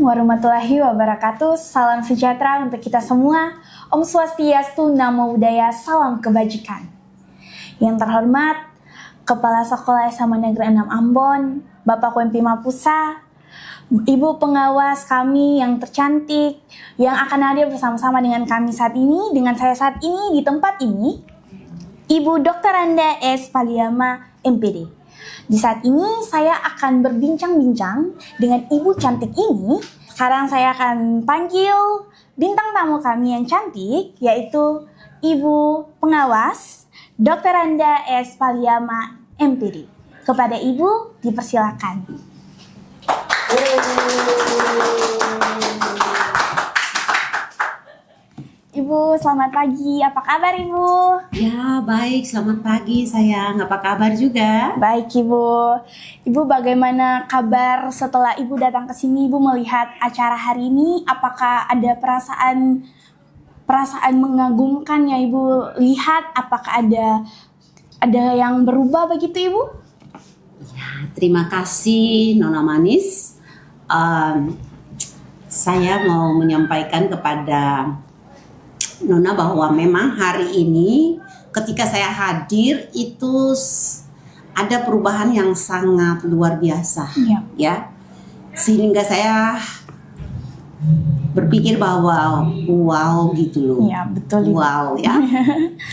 warahmatullahi wabarakatuh. Salam sejahtera untuk kita semua. Om Swastiastu, Namo Buddhaya, salam kebajikan. Yang terhormat Kepala Sekolah SMA Negeri 6 Ambon, Bapak Wempi Mapusa, Ibu pengawas kami yang tercantik, yang akan hadir bersama-sama dengan kami saat ini, dengan saya saat ini di tempat ini, Ibu Dr. Anda S. Paliama, MPD. Di saat ini saya akan berbincang-bincang dengan ibu cantik ini. Sekarang saya akan panggil bintang tamu kami yang cantik, yaitu Ibu Pengawas Dr. Anda S. Paliama, MPD. Kepada Ibu, dipersilakan. Ibu, selamat pagi. Apa kabar, Ibu? Ya, baik. Selamat pagi, sayang. Apa kabar juga? Baik, Ibu. Ibu, bagaimana kabar setelah Ibu datang ke sini? Ibu melihat acara hari ini, apakah ada perasaan mengagumkan yang Ibu lihat? Apakah ada yang berubah begitu, Ibu? Ya, terima kasih, Nona Manis. Saya mau menyampaikan kepada Nona bahwa memang hari ini ketika saya hadir itu ada perubahan yang sangat luar biasa, ya. Sehingga saya berpikir bahwa wow gitu loh. Iya, betul. Wow ya.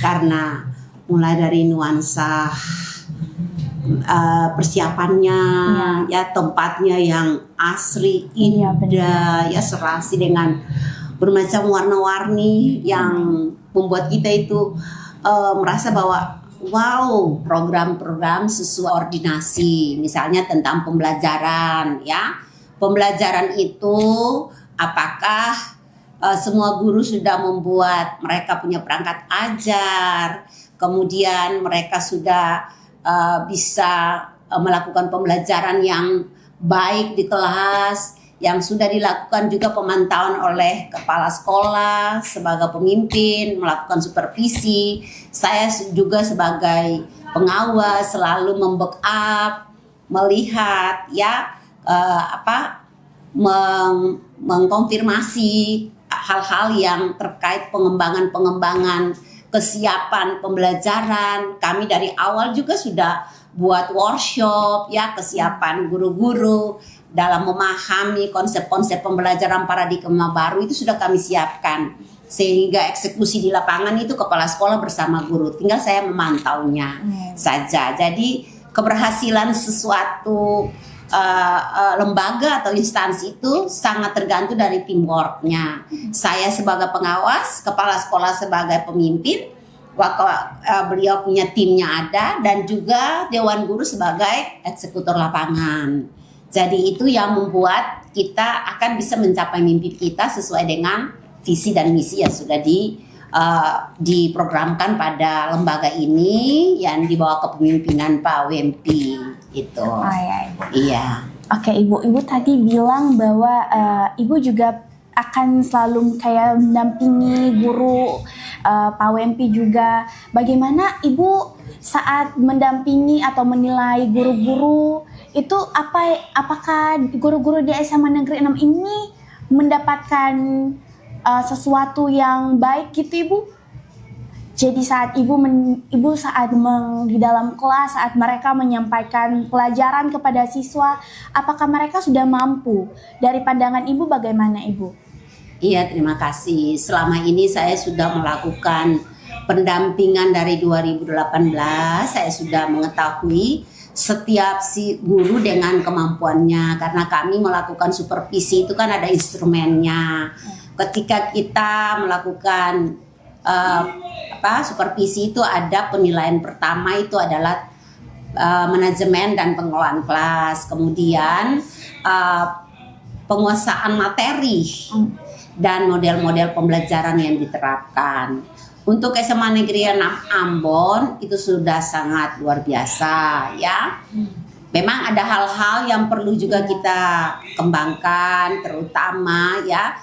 Karena mulai dari nuansa persiapannya, ya tempatnya yang asri, indah, ya serasi dengan bermacam warna-warni yang membuat kita itu merasa bahwa wow, program-program sesuai koordinasi, misalnya tentang pembelajaran, ya pembelajaran itu apakah semua guru sudah membuat mereka punya perangkat ajar, kemudian mereka sudah bisa melakukan pembelajaran yang baik di kelas, yang sudah dilakukan juga pemantauan oleh kepala sekolah sebagai pemimpin, melakukan supervisi. Saya juga sebagai pengawas selalu membackup, melihat ya mengkonfirmasi hal-hal yang terkait pengembangan kesiapan pembelajaran. Kami dari awal juga sudah buat workshop ya, kesiapan guru-guru dalam memahami konsep-konsep pembelajaran paradigma baru itu sudah kami siapkan, sehingga eksekusi di lapangan itu kepala sekolah bersama guru, tinggal saya memantaunya saja. Jadi keberhasilan sesuatu lembaga atau instansi itu sangat tergantung dari teamworknya. Saya sebagai pengawas, kepala sekolah sebagai pemimpin, beliau punya timnya ada, dan juga dewan guru sebagai eksekutor lapangan. Jadi itu yang membuat kita akan bisa mencapai mimpi kita sesuai dengan visi dan misi yang sudah diprogramkan pada lembaga ini yang dibawa kepemimpinan Pak Wempi itu. Oh ya, Ibu. Iya. Oke, Ibu tadi bilang bahwa Ibu juga akan selalu kayak mendampingi guru, Pak Wempi juga. Bagaimana Ibu saat mendampingi atau menilai guru-guru itu, apakah guru-guru di SMA Negeri 6 ini mendapatkan sesuatu yang baik gitu, Ibu? Jadi saat Ibu saat di dalam kelas, saat mereka menyampaikan pelajaran kepada siswa, apakah mereka sudah mampu? Dari pandangan Ibu bagaimana, Ibu? Iya, terima kasih. Selama ini saya sudah melakukan pendampingan dari 2018. Saya sudah mengetahui setiap si guru dengan kemampuannya, karena kami melakukan supervisi itu kan ada instrumennya. Ketika kita melakukan supervisi itu ada penilaian pertama itu adalah manajemen dan pengelolaan kelas, kemudian penguasaan materi dan model-model pembelajaran yang diterapkan. Untuk SMA Negeri 6 Ambon itu sudah sangat luar biasa ya. Memang ada hal-hal yang perlu juga kita kembangkan, terutama ya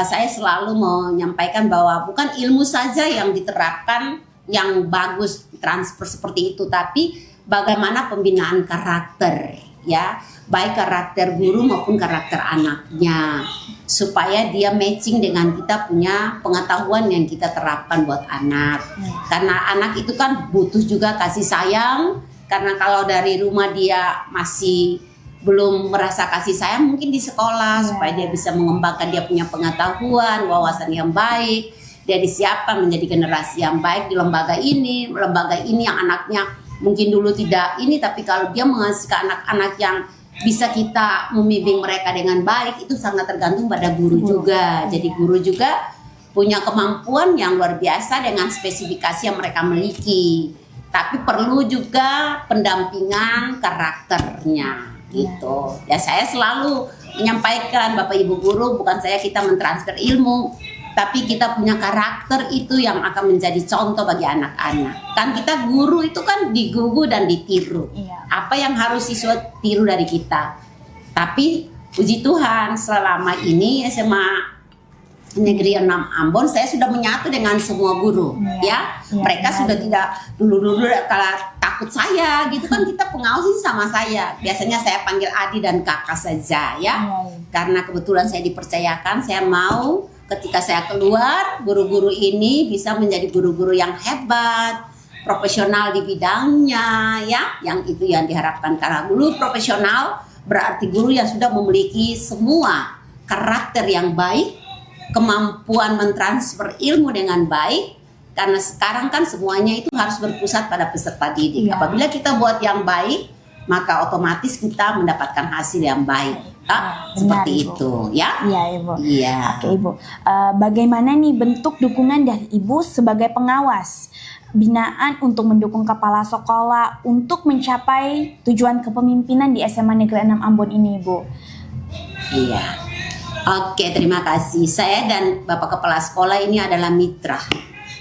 saya selalu menyampaikan bahwa bukan ilmu saja yang diterapkan yang bagus transfer seperti itu, tapi bagaimana pembinaan karakter ya, baik karakter guru maupun karakter anaknya, supaya dia matching dengan kita punya pengetahuan yang kita terapkan buat anak. Karena anak itu kan butuh juga kasih sayang, karena kalau dari rumah dia masih belum merasa kasih sayang, mungkin di sekolah supaya dia bisa mengembangkan dia punya pengetahuan, wawasan yang baik, dia disiapkan menjadi generasi yang baik di lembaga ini yang anaknya mungkin dulu tidak ini, tapi kalau dia menghasilkan anak-anak yang bisa kita membimbing mereka dengan baik, itu sangat tergantung pada guru juga. Jadi guru juga punya kemampuan yang luar biasa dengan spesifikasi yang mereka miliki, tapi perlu juga pendampingan karakternya gitu. Ya, saya selalu menyampaikan Bapak Ibu guru, bukan saya kita mentransfer ilmu, tapi kita punya karakter itu yang akan menjadi contoh bagi anak-anak. Kan kita guru itu kan digugu dan ditiru. Apa yang harus siswa tiru dari kita. Tapi puji Tuhan selama ini SMA Negeri 6 Ambon saya sudah menyatu dengan semua guru, ya. Mereka sudah tidak dulu kalau takut saya gitu kan, kita pengawas ini sama saya. Biasanya saya panggil Adi dan Kakak saja, ya. Karena kebetulan saya dipercayakan, saya mau ketika saya keluar, guru-guru ini bisa menjadi guru-guru yang hebat, profesional di bidangnya, ya. Yang itu yang diharapkan, karena guru profesional berarti guru yang sudah memiliki semua karakter yang baik, kemampuan mentransfer ilmu dengan baik, karena sekarang kan semuanya itu harus berpusat pada peserta didik. Apabila kita buat yang baik, maka otomatis kita mendapatkan hasil yang baik. Seperti Ibu. itu, ya. Iya, Ibu. Iya. Oke, Ibu. Bagaimana nih bentuk dukungan dari Ibu sebagai pengawas binaan untuk mendukung kepala sekolah untuk mencapai tujuan kepemimpinan di SMA Negeri 6 Ambon ini, Ibu? Iya. Oke, terima kasih. Saya dan Bapak Kepala Sekolah ini adalah mitra.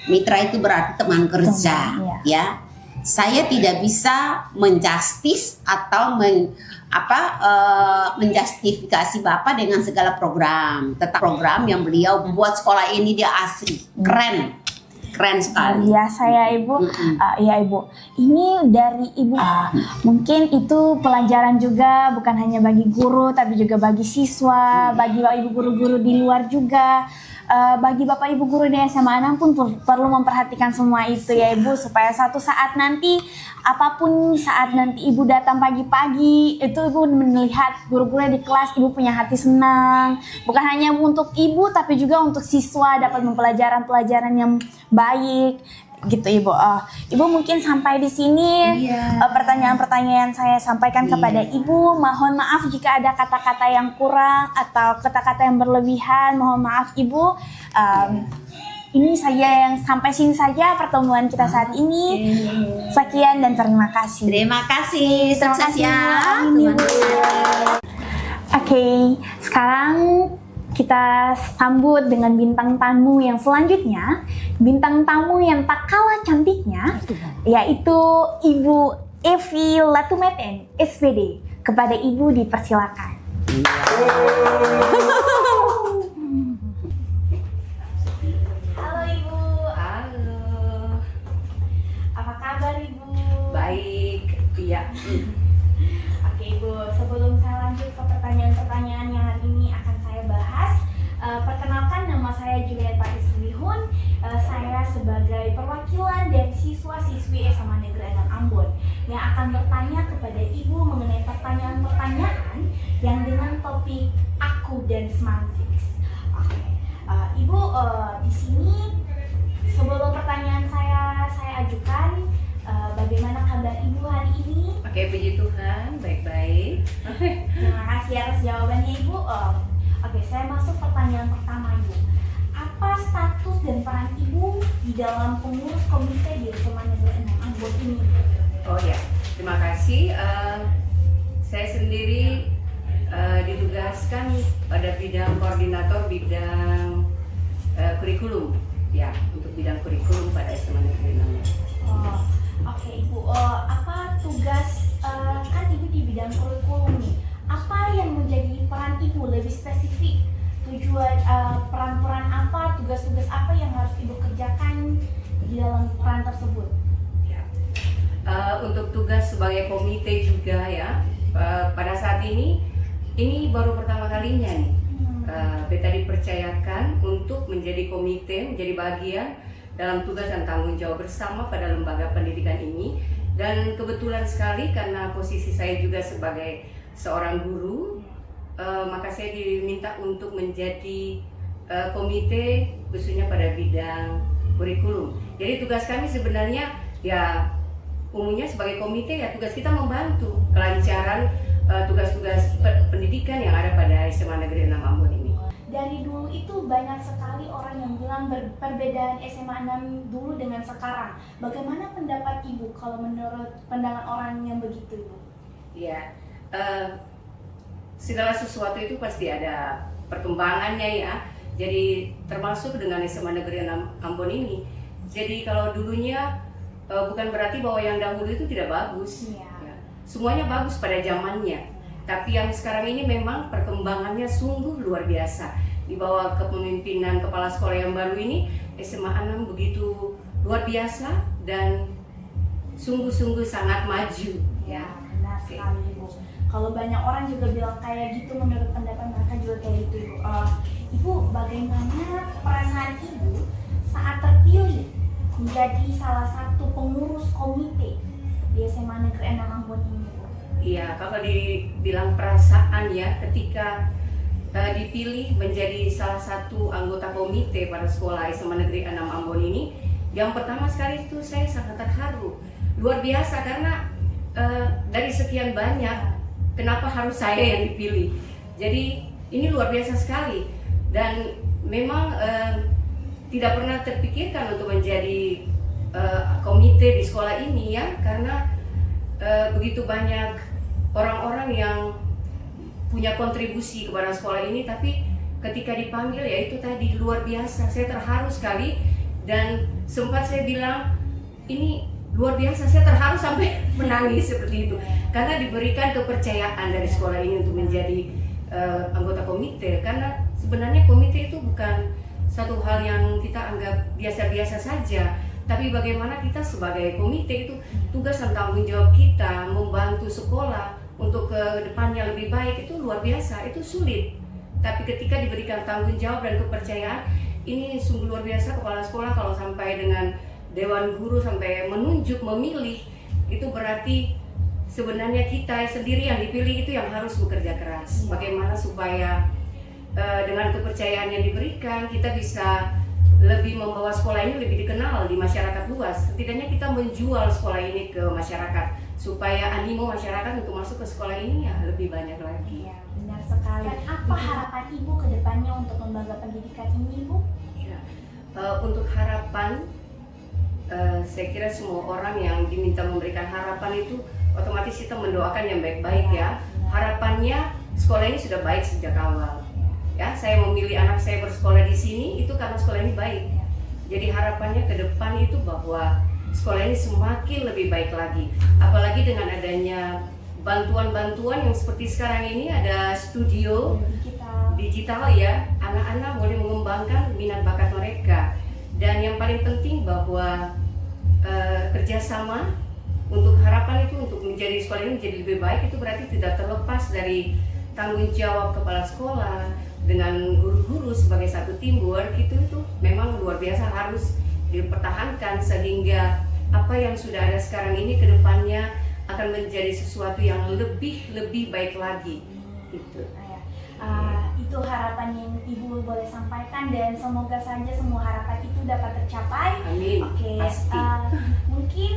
Mitra itu berarti teman kerja, ya. Saya tidak bisa menjustis atau menjustifikasi Bapak dengan segala program. Tetap program yang beliau buat sekolah ini dia asli, keren sekali. Biasa ya Ibu. Ya Ibu, ini dari Ibu mungkin itu pelajaran juga bukan hanya bagi guru tapi juga bagi siswa, bagi Bapak Ibu guru-guru di luar juga. Bagi Bapak Ibu guru di SMA 6 pun perlu memperhatikan semua itu ya Ibu, supaya suatu saat nanti apapun saat nanti Ibu datang pagi-pagi itu Ibu melihat guru-guru di kelas, Ibu punya hati senang, bukan hanya untuk Ibu tapi juga untuk siswa dapat mempelajaran yang baik gitu Ibu. Ibu mungkin sampai di sini pertanyaan-pertanyaan saya sampaikan kepada Ibu. Mohon maaf jika ada kata-kata yang kurang atau kata-kata yang berlebihan. Mohon maaf Ibu. Ini saja yang sampai sini saja pertemuan kita saat ini. Sekian dan terima kasih. Terima kasih. Sukses ya. Oke, sekarang kita sambut dengan bintang tamu yang selanjutnya. Bintang tamu yang tak kalah cantiknya, yaitu Ibu Evi Latumeten, SPD. Kepada Ibu dipersilakan. Halo Ibu. Halo. Apa kabar Ibu? Baik, iya. Oke Ibu, sebelum saya lanjut ke pertanyaan-pertanyaan yang hari ini akan saya bahas, perkenalkan nama saya Juliet Patis Wihun. Saya sebagai perwakilan dari siswa-siswi SMA Negeri 6 Ambon yang akan bertanya kepada Ibu mengenai pertanyaan-pertanyaan yang dengan topik aku dan Smart Fix. Oke, Ibu, di sini sebelum pertanyaan saya ajukan, bagaimana kabar Ibu hari ini? Oke, puji Tuhan, baik-baik. Terima kasih atas jawabannya Ibu. Oke, saya masuk pertanyaan pertama Ibu. Apa status dan peran Ibu di dalam pengurus komite di SMA Negeri 6 Ambon ini? Oh ya, terima kasih. Saya sendiri ditugaskan pada bidang koordinator bidang kurikulum, ya, untuk bidang kurikulum pada SMA Negeri 6. Oke Ibu, apa tugas kan Ibu di bidang kurikulum nih? Apa yang menjadi peran Ibu lebih spesifik? Tujuan peran-peran apa, tugas-tugas apa yang harus Ibu kerjakan di dalam peran tersebut? Ya. Untuk tugas sebagai komite juga ya, pada saat ini baru pertama kalinya nih beta dipercayakan untuk menjadi komite, menjadi bagian dalam tugas dan tanggung jawab bersama pada lembaga pendidikan ini. Dan kebetulan sekali karena posisi saya juga sebagai seorang guru, maka saya diminta untuk menjadi komite khususnya pada bidang kurikulum. Jadi tugas kami sebenarnya ya umumnya sebagai komite ya tugas kita membantu kelancaran tugas-tugas pendidikan yang ada pada SMA Negeri 6 Ambon ini. Dari dulu itu banyak sekali orang yang bilang perbedaan SMA 6 dulu dengan sekarang. Bagaimana pendapat Ibu kalau menurut pandangan orang yang begitu, Ibu? Ya, segala sesuatu itu pasti ada perkembangannya ya. Jadi termasuk dengan SMA Negeri 6 Ambon ini. Jadi kalau dulunya bukan berarti bahwa yang dahulu itu tidak bagus. Iya. Ya. Semuanya bagus pada zamannya. Tapi yang sekarang ini memang perkembangannya sungguh luar biasa. Di bawah kepemimpinan kepala sekolah yang baru ini, SMA 6 begitu luar biasa dan sungguh-sungguh sangat maju. Ya, benar sekali, Ibu. Kalau banyak orang juga bilang kayak gitu, menurut pendapat mereka juga kayak gitu, Ibu. Ibu, bagaimana perasaan Ibu saat terpilih menjadi salah satu pengurus komite di SMA Negeri 6 Ambon ini, Bu? Iya, kalau dibilang perasaan ya ketika dipilih menjadi salah satu anggota komite pada sekolah SMA Negeri 6 Ambon ini, yang pertama sekali itu saya sangat terharu, luar biasa karena dari sekian banyak, kenapa harus saya yang dipilih? Jadi ini luar biasa sekali dan memang tidak pernah terpikirkan untuk menjadi komite di sekolah ini ya, karena begitu banyak orang-orang yang punya kontribusi kepada sekolah ini, tapi ketika dipanggil ya itu tadi luar biasa, saya terharu sekali dan sempat saya bilang ini luar biasa, saya terharu sampai menangis seperti itu karena diberikan kepercayaan dari sekolah ini untuk menjadi anggota komite. Karena sebenarnya komite itu bukan satu hal yang kita anggap biasa-biasa saja, tapi bagaimana kita sebagai komite itu tugas dan tanggung jawab kita membantu sekolah untuk ke depannya lebih baik itu luar biasa, itu sulit. Tapi ketika diberikan tanggung jawab dan kepercayaan, ini sungguh luar biasa. Kepala sekolah kalau sampai dengan dewan guru sampai menunjuk, memilih, itu berarti sebenarnya kita sendiri yang dipilih itu yang harus bekerja keras. Bagaimana supaya dengan kepercayaan yang diberikan kita bisa lebih membawa sekolah ini lebih dikenal di masyarakat luas. Setidaknya kita menjual sekolah ini ke masyarakat supaya animo masyarakat untuk masuk ke sekolah ini ya lebih banyak lagi. Iya, benar sekali. Dan apa harapan Ibu ke depannya untuk lembaga pendidikan ini, Bu? Ya, untuk harapan, saya kira semua orang yang diminta memberikan harapan itu otomatis kita mendoakan yang baik-baik ya. Harapannya sekolah ini sudah baik sejak awal. Ya, saya memilih anak saya bersekolah di sini itu karena sekolah ini baik. Jadi harapannya ke depan itu bahwa sekolah ini semakin lebih baik lagi. Apalagi dengan adanya bantuan-bantuan yang seperti sekarang ini, ada studio digital ya, anak-anak boleh mengembangkan minat bakat mereka. Dan yang paling penting bahwa kerjasama untuk harapan itu untuk menjadi sekolah ini menjadi lebih baik itu berarti tidak terlepas dari tanggung jawab kepala sekolah dengan guru-guru sebagai satu teamwork. Itu memang luar biasa harus dipertahankan sehingga apa yang sudah ada sekarang ini ke depannya akan menjadi sesuatu yang lebih baik lagi. Gitu. Itu harapan yang Ibu boleh sampaikan dan semoga saja semua harapan itu dapat tercapai. Amin. Oke, pasti. Mungkin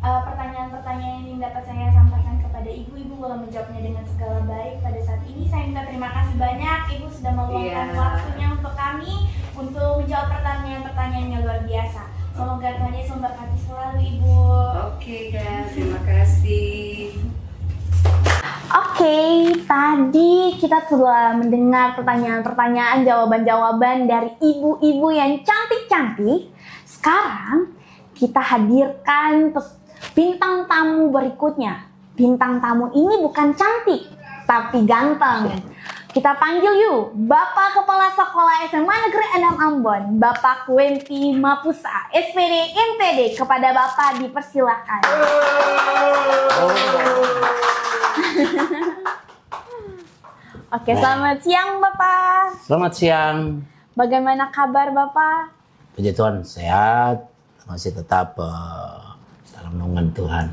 pertanyaan-pertanyaan yang dapat saya sampaikan kepada Ibu boleh menjawabnya dengan segala baik pada saat ini. Saya minta terima kasih banyak Ibu sudah meluangkan waktunya untuk kami untuk menjawab pertanyaan-pertanyaan yang luar biasa. Semoga Tuhan Yesus memberkati selalu Ibu. Oke, terima kasih. Oke, tadi kita telah mendengar pertanyaan-pertanyaan, jawaban-jawaban dari ibu-ibu yang cantik-cantik. Sekarang kita hadirkan bintang tamu berikutnya. Bintang tamu ini bukan cantik, tapi ganteng. Kita panggil yuk, Bapak Kepala Sekolah SMA Negeri 6 Ambon, Bapak Wempi Mapusa, SPD MPD. Kepada Bapak dipersilakan. Oke, selamat siang Bapak. Selamat siang. Bagaimana kabar Bapak? Puji Tuhan, sehat. Masih tetap dalam naungan Tuhan.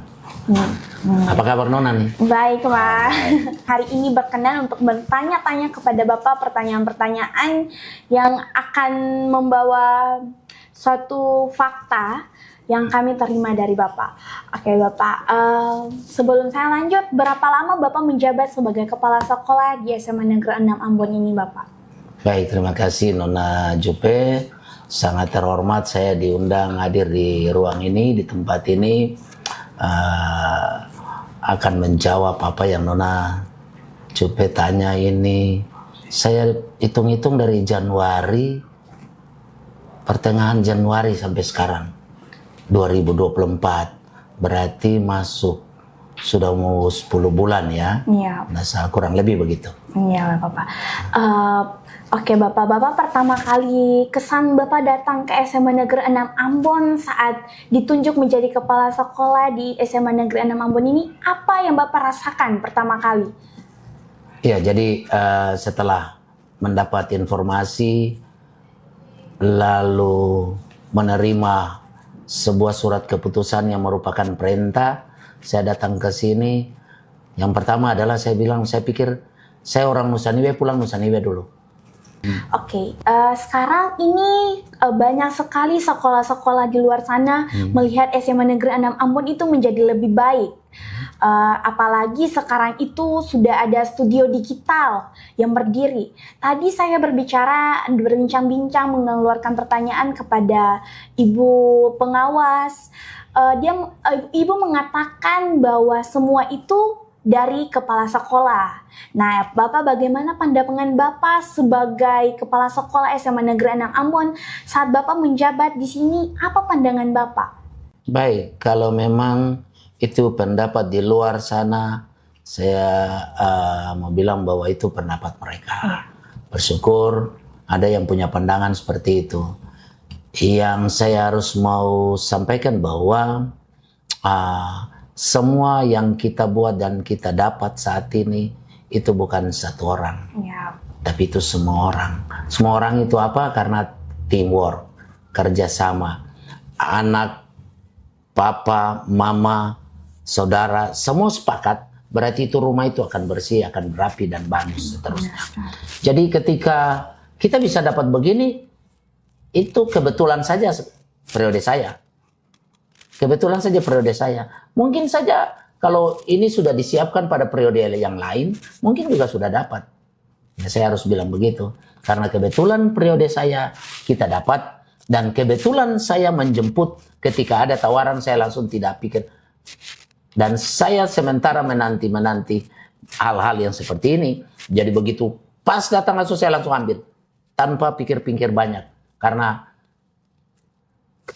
Apa kabar Nona nih? Baik Pak. Hari ini berkenan untuk bertanya-tanya kepada Bapak pertanyaan-pertanyaan yang akan membawa suatu fakta yang kami terima dari Bapak. Oke Bapak, sebelum saya lanjut, berapa lama Bapak menjabat sebagai kepala sekolah di SMA Negeri 6 Ambon ini Bapak? Baik, terima kasih Nona Jupe. Sangat terhormat saya diundang hadir di ruang ini, di tempat ini. Akan menjawab apa yang Nona Jupe tanya ini. Saya hitung-hitung dari Januari, pertengahan Januari sampai sekarang 2024, berarti masuk sudah mau 10 bulan ya. Iya. Nah, kurang lebih begitu. Iya Bapak. Oke Bapak pertama kali kesan Bapak datang ke SMA Negeri 6 Ambon saat ditunjuk menjadi kepala sekolah di SMA Negeri 6 Ambon ini, apa yang Bapak rasakan pertama kali? Ya, jadi setelah mendapat informasi lalu menerima sebuah surat keputusan yang merupakan perintah, saya datang ke sini. Yang pertama adalah saya bilang, saya pikir saya orang Nusa Niwe, pulang Nusa Niwe dulu. Oke, sekarang ini banyak sekali sekolah-sekolah di luar sana melihat SMA Negeri 6 Ambon itu menjadi lebih baik. Apalagi sekarang itu sudah ada studio digital yang berdiri. Tadi saya berbincang-bincang mengeluarkan pertanyaan kepada ibu pengawas. Ibu mengatakan bahwa semua itu dari kepala sekolah. Nah, Bapak bagaimana pandangan Bapak sebagai kepala sekolah SMA Negeri 6 Ambon saat Bapak menjabat di sini? Apa pandangan Bapak? Baik, kalau memang itu pendapat di luar sana, saya mau bilang bahwa itu pendapat mereka. Bersyukur ada yang punya pandangan seperti itu. Yang saya harus mau sampaikan bahwa semua yang kita buat dan kita dapat saat ini itu bukan satu orang, tapi itu semua orang. Semua orang itu apa? Karena teamwork, kerjasama. Anak, papa, mama, saudara, semua sepakat. Berarti itu rumah itu akan bersih, akan berapi dan bagus seterusnya. Jadi ketika kita bisa dapat begini, itu kebetulan saja periode saya. Kebetulan saja periode saya. Mungkin saja kalau ini sudah disiapkan pada periode yang lain, mungkin juga sudah dapat. Ya, saya harus bilang begitu. Karena kebetulan periode saya kita dapat, dan kebetulan saya menjemput ketika ada tawaran, saya langsung tidak pikir. Dan saya sementara menanti hal-hal yang seperti ini. Jadi begitu pas datang langsung saya langsung ambil. Tanpa pikir-pikir banyak. Karena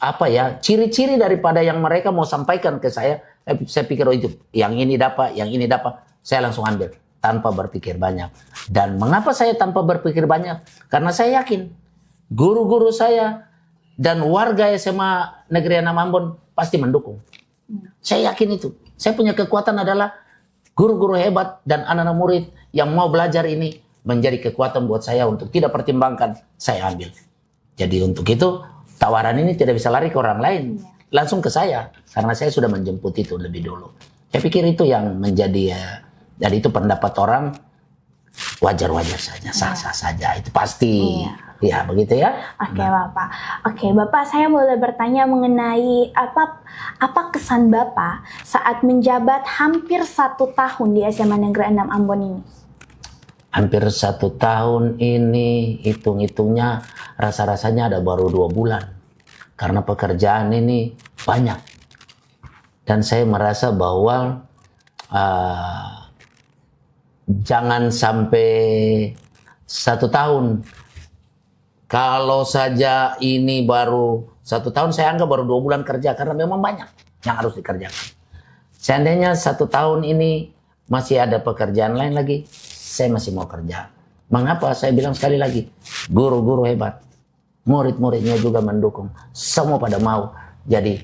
apa ya, ciri-ciri daripada yang mereka mau sampaikan ke saya pikir oh itu, yang ini dapat, saya langsung ambil tanpa berpikir banyak. Dan mengapa saya tanpa berpikir banyak? Karena saya yakin guru-guru saya dan warga SMA Negeri 6 Ambon pasti mendukung. Saya yakin itu. Saya punya kekuatan adalah guru-guru hebat dan anak-anak murid yang mau belajar ini menjadi kekuatan buat saya untuk tidak pertimbangkan, saya ambil. Jadi untuk itu tawaran ini tidak bisa lari ke orang lain, langsung ke saya, karena saya sudah menjemput itu lebih dulu. Saya pikir itu yang menjadi, dan itu pendapat orang wajar-wajar saja, sah-sah saja, itu pasti, ya begitu ya. Oke Bapak, Bapak saya boleh bertanya mengenai apa kesan Bapak saat menjabat hampir 1 tahun di SMA Negeri 6 Ambon ini? Hampir 1 tahun ini, hitung-hitungnya rasa-rasanya ada baru 2 bulan. Karena pekerjaan ini banyak. Dan saya merasa bahwa jangan sampai 1 tahun. Kalau saja ini baru 1 tahun, saya anggap baru 2 bulan kerja. Karena memang banyak yang harus dikerjakan. Seandainya 1 tahun ini masih ada pekerjaan lain lagi, saya masih mau kerja. Mengapa? Saya bilang sekali lagi, guru-guru hebat, murid-muridnya juga mendukung, semua pada mau. Jadi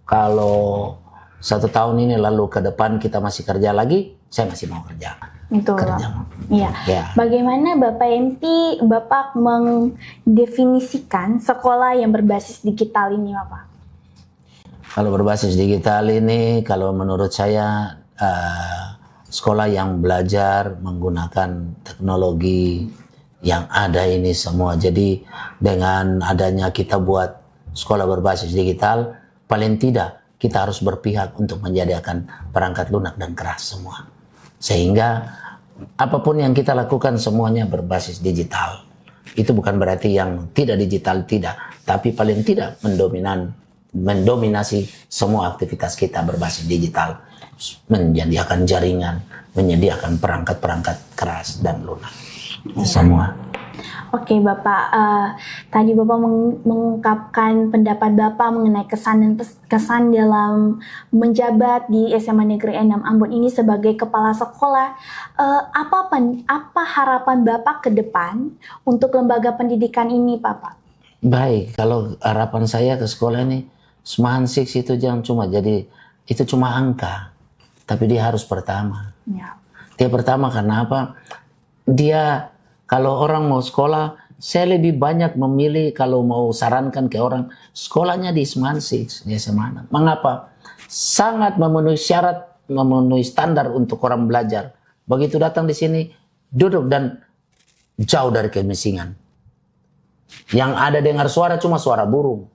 kalau 1 tahun ini lalu ke depan kita masih kerja lagi, saya masih mau kerja. Itu kerja. Iya. Ya. Bagaimana Bapak mendefinisikan sekolah yang berbasis digital ini, Bapak? Kalau berbasis digital ini, kalau menurut saya sekolah yang belajar menggunakan teknologi yang ada ini semua. Jadi dengan adanya kita buat sekolah berbasis digital, paling tidak kita harus berpihak untuk menyediakan perangkat lunak dan keras semua. Sehingga apapun yang kita lakukan semuanya berbasis digital. Itu bukan berarti yang tidak digital tidak, tapi paling tidak mendominasi semua aktivitas kita berbasis digital, menyediakan jaringan, menyediakan perangkat-perangkat keras dan lunak. Itu semua. Oke, Bapak. Tadi Bapak mengungkapkan pendapat Bapak mengenai kesan dalam menjabat di SMA Negeri 6 Ambon ini sebagai kepala sekolah. Apa harapan Bapak ke depan untuk lembaga pendidikan ini, Bapak? Baik, kalau harapan saya ke sekolah ini, Semaan Six itu jangan cuma jadi, itu cuma angka, tapi dia harus pertama. Ya. Dia pertama karena apa? Dia kalau orang mau sekolah, saya lebih banyak memilih kalau mau sarankan ke orang sekolahnya di Semaan Six, di SMA. Mengapa? Sangat memenuhi syarat, memenuhi standar untuk orang belajar. Begitu datang di sini, duduk dan jauh dari kemisingan. Yang ada dengar suara cuma suara burung.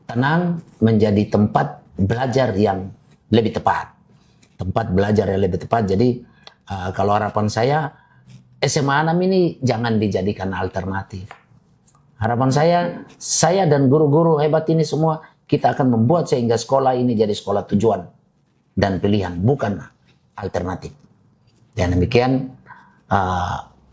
Tenang, menjadi tempat belajar yang lebih tepat. Tempat belajar yang lebih tepat. Jadi kalau harapan saya, SMA 6 ini jangan dijadikan alternatif. Harapan saya dan guru-guru hebat ini semua, kita akan membuat sehingga sekolah ini jadi sekolah tujuan dan pilihan, bukan alternatif. Dan demikian,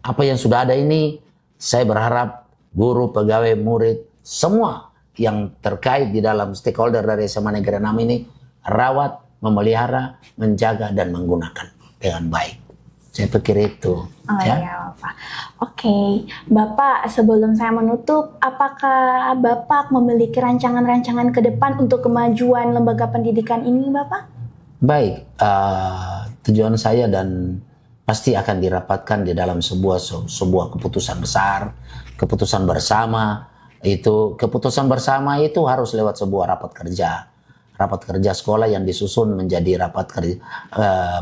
apa yang sudah ada ini, saya berharap guru, pegawai, murid, semua yang terkait di dalam stakeholder dari SMA Negeri 6 ini, rawat, memelihara, menjaga, dan menggunakan dengan baik. Saya pikir itu. Ya, Bapak. Oke, Bapak, sebelum saya menutup, apakah Bapak memiliki rancangan-rancangan ke depan untuk kemajuan lembaga pendidikan ini, Bapak? Baik, tujuan saya dan pasti akan dirapatkan di dalam sebuah keputusan besar, keputusan bersama. Keputusan bersama itu harus lewat sebuah rapat kerja sekolah yang disusun menjadi rapat kerja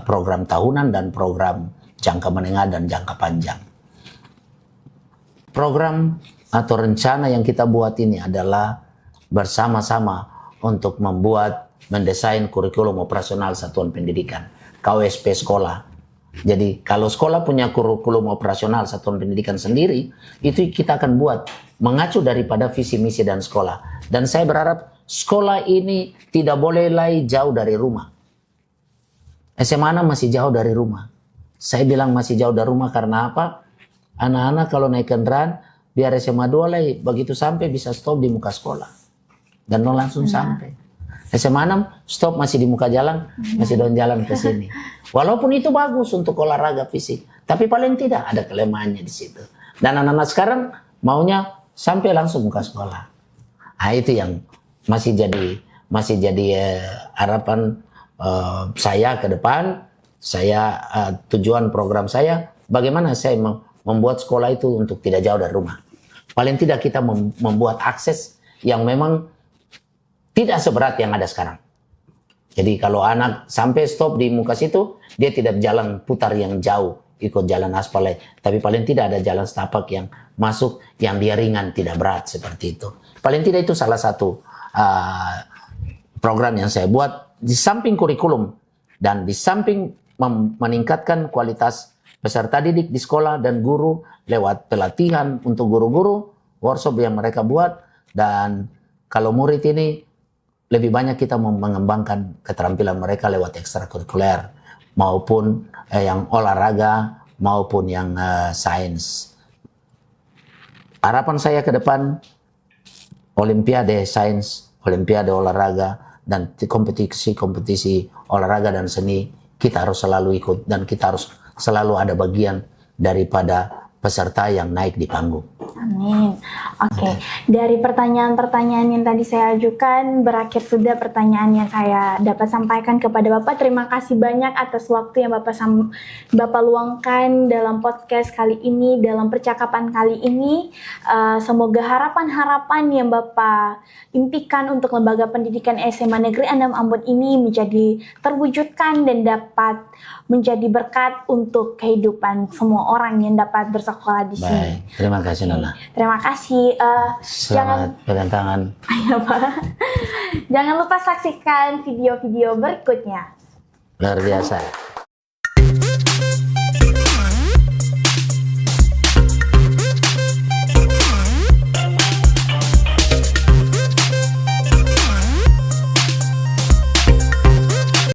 program tahunan dan program jangka menengah dan jangka panjang. Program atau rencana yang kita buat ini adalah bersama-sama untuk mendesain kurikulum operasional satuan pendidikan, KOSP sekolah. Jadi kalau sekolah punya kurikulum operasional satuan pendidikan sendiri, itu kita akan buat mengacu daripada visi misi dan sekolah. Dan saya berharap sekolah ini tidak boleh lagi jauh dari rumah. SMA 6 masih jauh dari rumah. Saya bilang masih jauh dari rumah karena apa? Anak-anak kalau naik kendaraan, biar SMA 2 lagi, begitu sampai bisa stop di muka sekolah. Dan langsung sampai. SMA 6 stop masih di muka jalan, masih down jalan ke sini. Walaupun itu bagus untuk olahraga fisik, tapi paling tidak ada kelemahannya di situ. Dan anak-anak sekarang maunya sampai langsung muka sekolah. Nah, itu yang masih jadi harapan saya ke depan. Tujuan program saya, bagaimana saya membuat sekolah itu untuk tidak jauh dari rumah. Paling tidak kita membuat akses yang memang tidak seberat yang ada sekarang. Jadi kalau anak sampai stop di muka situ, dia tidak jalan putar yang jauh, ikut jalan aspal, tapi paling tidak ada jalan setapak yang masuk, yang dia ringan, tidak berat seperti itu. Paling tidak itu salah satu program yang saya buat di samping kurikulum dan di samping meningkatkan kualitas peserta didik di sekolah dan guru lewat pelatihan untuk guru-guru, workshop yang mereka buat, dan kalau murid ini lebih banyak kita mengembangkan keterampilan mereka lewat ekstrakurikuler maupun yang olahraga maupun yang sains. Harapan saya ke depan, olimpiade sains, olimpiade olahraga, dan kompetisi olahraga dan seni kita harus selalu ikut dan kita harus selalu ada bagian daripada peserta yang naik di panggung. Amin. Oke, dari pertanyaan-pertanyaan yang tadi saya ajukan, berakhir sudah pertanyaan yang saya dapat sampaikan kepada Bapak. Terima kasih banyak atas waktu yang Bapak luangkan dalam podcast kali ini, dalam percakapan kali ini. Semoga harapan-harapan yang Bapak impikan untuk Lembaga Pendidikan SMA Negeri 6 Ambon ini menjadi terwujudkan dan dapat menjadi berkat untuk kehidupan semua orang yang dapat bersekolah di sini. Baik, terima kasih Nona. Terima kasih. Selamat pegang tangan. Ayo, Pak. Jangan lupa saksikan video-video berikutnya. Luar biasa.